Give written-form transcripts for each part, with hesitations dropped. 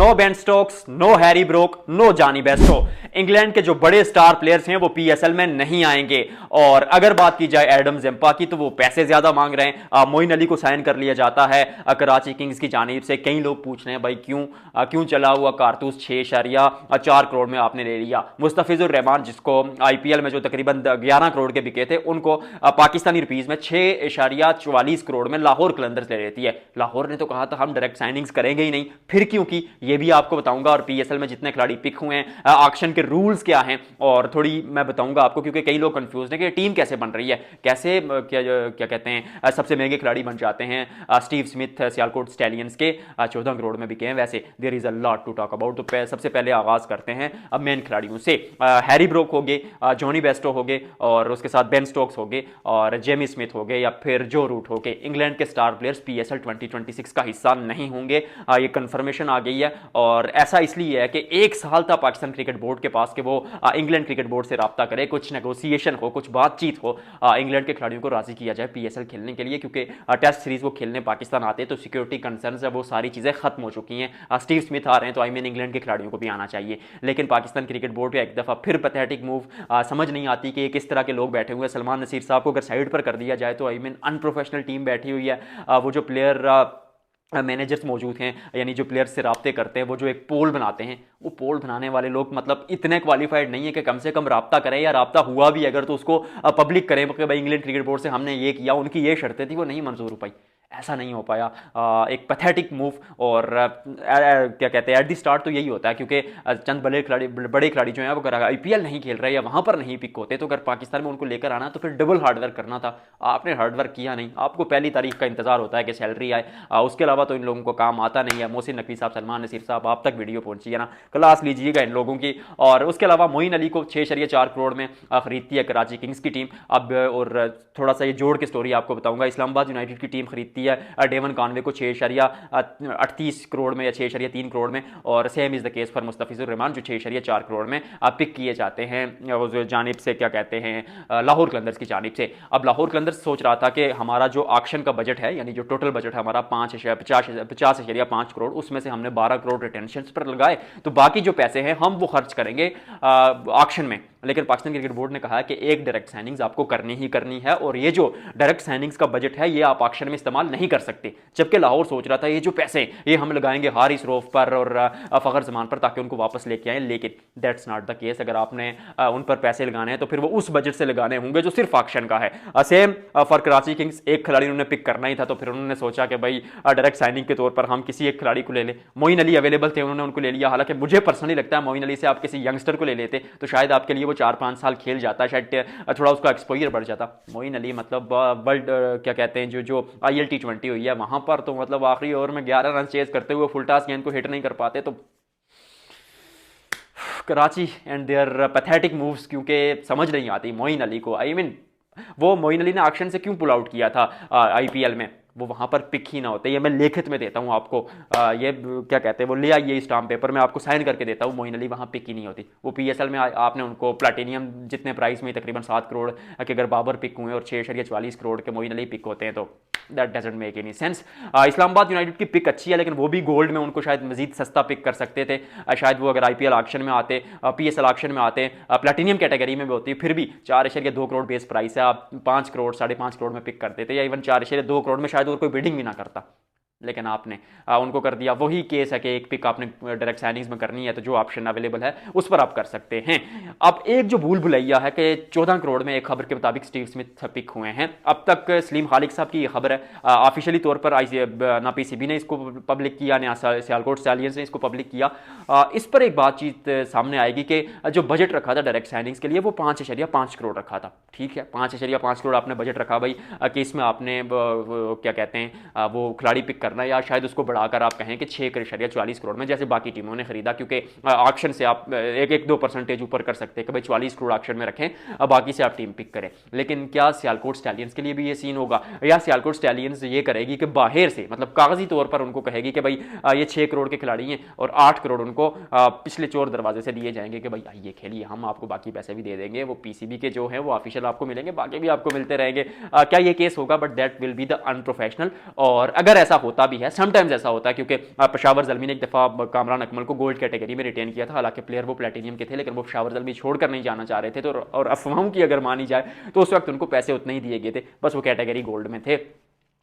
No Ben Stokes, no Harry Brook, no Jonny Bairstow. England के जो बड़े star players हैं वो पीएसएल में नहीं आएंगे। और अगर बात की जाए एडम जेम्पा की तो वो पैसे ज्यादा मांग रहे हैं। मोइन अली को साइन कर लिया जाता है कराची किंग्स की जानिब से। कई लोग पूछ रहे हैं भाई क्यों चला हुआ कारतूस 6.4 करोड़ में आपने ले लिया। मुस्तफिजुर रहमान जिसको आईपीएल में जो तकरीबन 11 करोड़ के बिके थे उनको पाकिस्तानी रुपीज में 6.44 करोड़ में लाहौर कलंदर्स ले लेती है। लाहौर ने तो कहा था हम डायरेक्ट साइनिंग्स करेंगे ही नहीं, फिर क्यों की ये भी आपको बताऊंगा। और पीएसएल में जितने खिलाड़ी पिक हुए हैं, ऑक्शन के रूल्स क्या हैं और थोड़ी मैं बताऊंगा आपको, क्योंकि कई लोग कंफ्यूज हैं कि टीम कैसे बन रही है, कैसे क्या कहते हैं सबसे महंगे खिलाड़ी बन जाते हैं। स्टीव स्मिथ सियालकोट स्टैलियंस के 14 करोड़ में बिके हैं। वैसे there is a lot to talk about. तो सबसे पहले आगाज करते हैं अब मेन खिलाड़ियों से। हैरी ब्रोक हो गए, जॉनी बेस्टो हो गए और उसके साथ बेन स्टोक्स हो गए और जेमी स्मिथ हो गए या फिर जो रूट हो गए। इंग्लैंड के स्टार प्लेयर्स पीएसएल 2026 का हिस्सा नहीं होंगे, ये कंफर्मेशन आ गई है। और ऐसा इसलिए है कि एक साल था पाकिस्तान क्रिकेट बोर्ड के पास कि वो इंग्लैंड क्रिकेट बोर्ड से राब्ता करे, कुछ नेगोशिएशन हो, कुछ बातचीत हो, इंग्लैंड के खिलाड़ियों को राजी किया जाए पीएसएल खेलने के लिए। क्योंकि टेस्ट सीरीज वो खेलने पाकिस्तान आते तो सिक्योरिटी कंसर्न है, वो सारी चीजें खत्म हो चुकी हैं। स्टीव स्मिथ आ रहे हैं तो आई मीन इंग्लैंड के खिलाड़ियों को भी आना चाहिए। लेकिन पाकिस्तान क्रिकेट बोर्ड का एक दफा फिर पैथेटिक मूव, समझ नहीं आती कि किस तरह के लोग बैठे हुए हैं। सलमान नसीर साहब को अगर साइड पर कर दिया जाए तो आई मीन अनप्रोफेशनल टीम बैठी हुई है। वो जो प्लेयर मैनेजर्स मौजूद हैं, यानी जो प्लेयर्स से राब्ते करते हैं, वो जो एक पोल बनाते हैं, वो पोल बनाने वाले लोग मतलब इतने क्वालिफाइड नहीं है कि कम से कम राब्ता करें, या राब्ता हुआ भी अगर तो उसको पब्लिक करें कि भाई इंग्लैंड क्रिकेट बोर्ड से हमने ये किया, उनकी ये शर्तें थी, वो नहीं मंजूर हो पाई। ऐसा नहीं हो पाया। एक पैथेटिक मूव। और क्या कहते हैं एट दी स्टार्ट तो यही होता है, क्योंकि चंद बड़े खिलाड़ी जो हैं वो अगर आईपीएल नहीं खेल रहे या वहां पर नहीं पिक होते तो अगर पाकिस्तान में उनको लेकर आना तो फिर डबल हार्डवर्क करना था। आपने हार्डवर्क किया नहीं, आपको पहली तारीख का इंतजार होता है कि सैलरी आए, उसके अलावा तो इन लोगों को काम आता नहीं है। मोहसिन नकवी साहब, सलमान नसीर साहब, आप तक वीडियो पहुंची है ना, क्लास लीजिएगा इन लोगों की। और उसके अलावा मोइन अली को 6.4 करोड़ में खरीदती है कराची किंग्स की टीम। अब और थोड़ा सा ये जोड़ के स्टोरी आपको बताऊंगा। इस्लामाबाद यूनाइटेड की टीम खरीदती है डेवन कॉनवे को 6.38 करोड़ में या 6.3 करोड़ में। और same is the case for Mustafizur Rahman जो 6.4 करोड़ में पिक किए जाते हैं जानिब से, क्या कहते हैं लाहौर कलंदर्स की जानिब से। अब लाहौर कलंदर्स सोच रहा था कि हमारा जो ऑक्शन का बजट है, यानी जो टोटल बजट है हमारा 50.5 करोड़, उसमें से हमने 12 करोड़ रिटेंशन पर लगाए, तो बाकी जो पैसे हैं हम वो खर्च करेंगे ऑक्शन में। लेकिन पाकिस्तान क्रिकेट बोर्ड ने कहा कि एक डायरेक्ट साइनिंग्स आपको करनी ही करनी है, और ये जो डायरेक्ट साइनिंग्स का बजट है ये आप ऑक्शन में इस्तेमाल नहीं कर सकते। जबकि लाहौर सोच रहा था ये जो पैसे ये हम लगाएंगे हारिस रऊफ पर और फखर जमान पर ताकि उनको वापस लेके आए। लेकिन दैट्स नॉट द केस। अगर आपने उन पर पैसे लगाने हैं तो फिर वो उस बजट से लगाने होंगे जो सिर्फ ऑक्शन का है। सेम फॉर कराची किंग्स, एक खिलाड़ी उन्होंने पिक करना ही था तो फिर उन्होंने सोचा कि भाई डायरेक्ट साइनिंग के तौर पर हम किसी एक खिलाड़ी को ले लें। मोइन अली अवेलेबल थे, उन्होंने उनको ले लिया। हालांकि मुझे पर्सनली लगता है मोइन अली से आप किसी यंगस्टर को ले लेते तो शायद आपके लिए वो 4-5 साल खेल जाता, शायद थोड़ा उसका एक्सपोजर बढ़ जाता। मोइन अली मतलब वर्ल्ड क्या कहते हैं जो IL T20 हुई है वहां पर तो मतलब आखिरी ओवर में 11 रन चेज करते हुए फुल टॉस गेंद को हिट नहीं कर पाते। तो Karachi and their pathetic moves क्योंकि समझ नहीं आती मोइन अली को। आई मीन वो मोइन अली ने ऑक्शन से क्यों पुल आउट किया था आईपीएल में, वो वहां पर पिक ही ना होते। ये मैं लिखित में देता हूं आपको, ये क्या कहते हैं वो ले आइए स्टाम्प पेपर में आपको साइन करके देता हूं। मोइन अली वहां पिक ही नहीं होती। वो पीएसएल में आपने उनको प्लेटिनियम जितने प्राइस में तकरीबन 7 करोड़ के अगर बाबर पिक हुए और 6.44 करोड़ के मोइन अली पिक होते हैं तो that doesn't make any sense. Islamabad United की पिक अच्छी है लेकिन वो भी गोल्ड में उनको शायद मजीद सस्ता पिक कर सकते थे। शायद वो अगर आईपीएल ऑक्शन में आते, पीएसएल ऑक्शन में आते, प्लेटिनियम कैटेगरी में भी होती, फिर भी 4.2 करोड़ बेस प्राइस है, आप 5 करोड़ 5.5 करोड़ में पिक कर देते, या इवन 4.2 करोड़ में शायद और कोई बिडिंग भी ना करता। लेकिन आपने उनको कर दिया। वही केस है कि एक पिक आपने डायरेक्ट साइनिंग्स में करनी है तो जो ऑप्शन अवेलेबल है उस पर आप कर सकते हैं। अब एक जो भूल भुलैया है कि 14 करोड़ में एक खबर के मुताबिक स्टीव स्मिथ पिक हुए हैं। अब तक सलीम खालिक साहब की ये खबर है, ऑफिशियली तौर पर ना पीसीबी ने इसको पब्लिक किया ना सियालकोट स्टैलियंस ने इसको पब्लिक किया। इस पर एक बातचीत सामने आएगी कि जो बजट रखा था डायरेक्ट साइनिंग्स के लिए वो 5.5 करोड़ रखा था। ठीक है, 5.5 करोड़ आपने बजट रखा भाई, कि इसमें आपने क्या कहते हैं वो खिलाड़ी पिक करना, या शायद उसको बढ़ाकर आप कहें कि 6.44 करोड़ में जैसे बाकी टीमों ने खरीदा, क्योंकि ऑक्शन से आप 1-2% ऊपर कर सकते हैं कि भाई 44 करोड़ ऑक्शन में रखें, बाकी से आप टीम पिक करें। लेकिन क्या सियालकोट स्टैलियंस के लिए भी ये सीन होगा, या सियालकोट स्टैलियंस ये करेगी कि बाहर से मतलब कागजी तौर पर उनको कहेगी कि भाई ये 6 करोड़ के खिलाड़ी हैं और 8 करोड़ उनको पिछले चोर दरवाजे से दिए जाएंगे कि भाई आइए खेलिए, हम आपको बाकी पैसे भी दे देंगे, वो पीसीबी के जो है वो ऑफिशियल आपको मिलेंगे, बाकी भी आपको मिलते रहेंगे। क्या ये केस होगा? But that will be the unprofessional. और अगर ऐसा होता होता भी है, समटाइम्स ऐसा होता है, क्योंकि पेशावर ज़ल्मी ने एक दफ़ा कामरान अकमल को गोल्ड कैटेगरी में रिटेन किया था, हालांकि प्लेयर वो प्लेटिनियम के थे, लेकिन वो पेशावर ज़ल्मी छोड़कर नहीं जाना चाह रहे थे। तो और अफवाहों की अगर मानी जाए तो उस वक्त उनको पैसे उतने ही दिए गए थे, बस वो कैटेगरी गोल्ड में थे।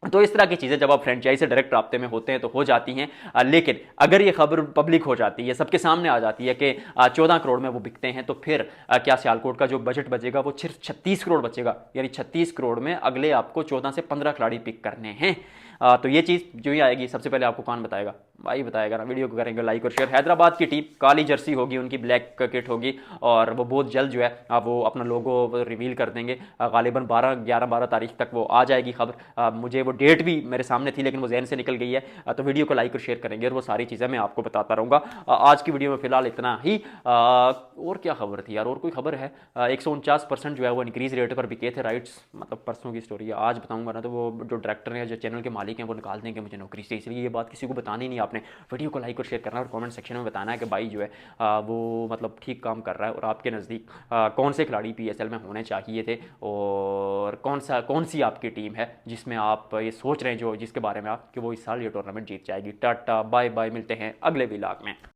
तो इस तरह की चीज़ें जब आप फ्रेंचाइज से डायरेक्ट राब्ते में होते हैं तो हो जाती हैं। लेकिन अगर ये खबर पब्लिक हो जाती है, सबके सामने आ जाती है कि 14 करोड़ में वो बिकते हैं, तो फिर क्या सियालकोट का जो बजट बचेगा वो सिर्फ 36 करोड़ बचेगा। यानी 36 करोड़ में अगले आपको 14 से 15 खिलाड़ी पिक करने हैं। तो ये चीज़ जो ही आएगी सबसे पहले आपको कौन बताएगा? भाई बताएगा ना। वीडियो को करेंगे लाइक और शेयर। हैदराबाद की टीम काली जर्सी होगी, उनकी ब्लैक किट होगी, और वो बहुत जल्द जो है वो अपना लोगो रिवील कर देंगे। गालिबन 12 तारीख तक वो आ जाएगी खबर। मुझे वो डेट भी मेरे सामने थी लेकिन वो जहन से निकल गई है। तो वीडियो को लाइक और शेयर करेंगे और वो सारी चीज़ें मैं आपको बताता रहूँगा। आज की वीडियो में फिलहाल इतना ही। और क्या खबर थी यार? और कोई खबर है? 149% जो है वो इंक्रीज रेट पर बिके थे राइट्स, मतलब परसों की स्टोरी है। आज बताऊंगा ना तो वो जो डायरेक्टर हैं, जो चैनल के मालिक हैं, वो निकाल देंगे मुझे नौकरी से। इसलिए ये बात किसी को बतानी नहीं आपने। वीडियो को लाइक और शेयर करना और कमेंट सेक्शन में बताना है कि भाई जो है वो मतलब ठीक काम कर रहा है, और आपके नज़दीक कौन से खिलाड़ी PSL में होने चाहिए थे, और कौन सी आपकी टीम है जिसमें आप ये सोच रहे हैं, जो जिसके बारे में आप कि वो इस साल ये टूर्नामेंट जीत जाएगी। टाटा बाय बाय, मिलते हैं अगले व्लॉग में।